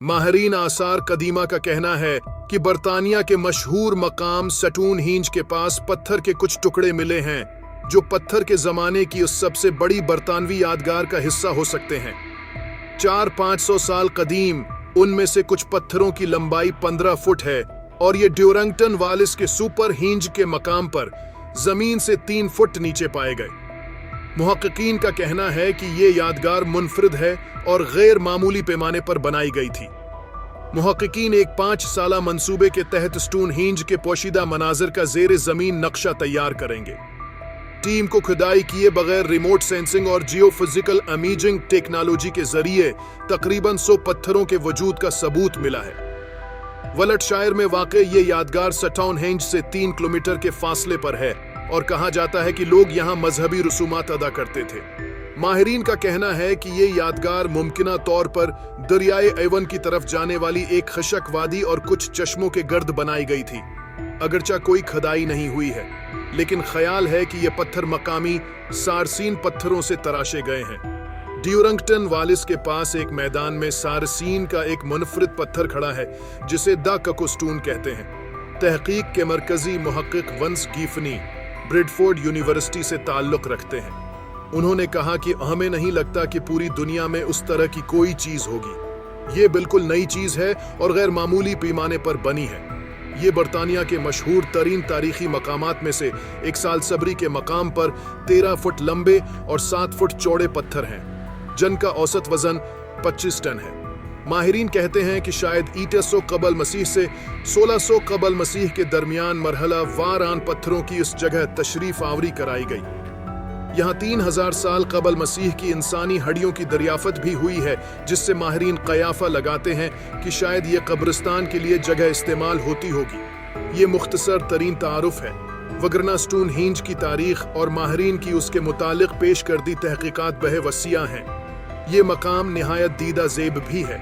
माहरीन आसार कदीमा का कहना है कि बर्तानिया के मशहूर मकाम स्टोनहेंज के पास पत्थर के कुछ टुकड़े मिले हैं जो पत्थर के जमाने की उस सबसे बड़ी बरतानवी यादगार का हिस्सा हो सकते हैं। 400-500 साल कदीम उनमें से कुछ पत्थरों की लंबाई 15 फुट है और ये ड्यूरंगटन वालिस के सुपर हिंज के मकाम पर जमीन से 3 फुट नीचे पाए गए। मुहक्किकीन का कहना है कि ये यादगार मुनफरिद है और गैर मामूली पैमाने पर बनाई गई थी। मुहक्किकीन एक 5 साला मंसूबे के तहत स्टोनहेंज के पोशीदा मनाजिर का ज़ेर ज़मीन नक्शा तैयार करेंगे। टीम को खुदाई किए बगैर रिमोट सेंसिंग और जियोफिजिकल इमेजिंग टेक्नोलॉजी के जरिए तकरीबन 100 पत्थरों के वजूद का सबूत मिला है। वलटशायर में वाक़े ये यादगार स्टोनहेंज से 3 किलोमीटर के फासले पर है और कहा जाता है कि लोग यहाँ मजहबी रसूमात अदा करते थे। माहिरीन का कहना है कि ये यादगार मुमकिना तौर पर दरियाए एवन की तरफ जाने वाली एक खशक वादी और कुछ चश्मों के गर्द बनाई गई थी। अगरचा कोई खुदाई नहीं हुई है, लेकिन ख्याल है कि ये पत्थर मकामी सारसीन पत्थरों से तराशे गए हैं। ड्यूरंगटन वालिस के पास एक मैदान में सारसीन का एक मुनफरिद पत्थर खड़ा है जिसे द ककोस्टून कहते हैं। तहकीक के मरकजी मुहक्किक वंस गीफनी ब्रिडफोर्ड यूनिवर्सिटी से ताल्लुक रखते हैं। उन्होंने कहा कि हमें नहीं लगता कि पूरी दुनिया में उस तरह की कोई चीज होगी। ये बिल्कुल नई चीज है और गैर मामूली पैमाने पर बनी है। ये बरतानिया के मशहूर तरीन तारीखी मकामात में से एक सालसबरी के मकाम पर 13 फुट लंबे और 7 फुट चौड़े पत्थर हैं, जिनका औसत वजन 25 टन है। माहिरीन कहते हैं कि शायद 800 कबल मसीह से 1600 कबल मसीह के दरमियान मरहला वारान पत्थरों की उस जगह तशरीफ आवरी कराई गई। यहाँ 3000 साल कबल मसीह की इंसानी हड्डियों की दरियाफत भी हुई है, जिससे माहिरीन कयाफा लगाते हैं कि शायद ये कब्रिस्तान के लिए जगह इस्तेमाल होती होगी। ये मुख्तसर तरीन तारुफ है, वगरना स्टोनहेंज की तारीख और माहिरीन की उसके मुतालिक पेश कर दी तहकीकात बहे वसिया हैं। ये मकाम निहायत दीदा ज़ेब भी है।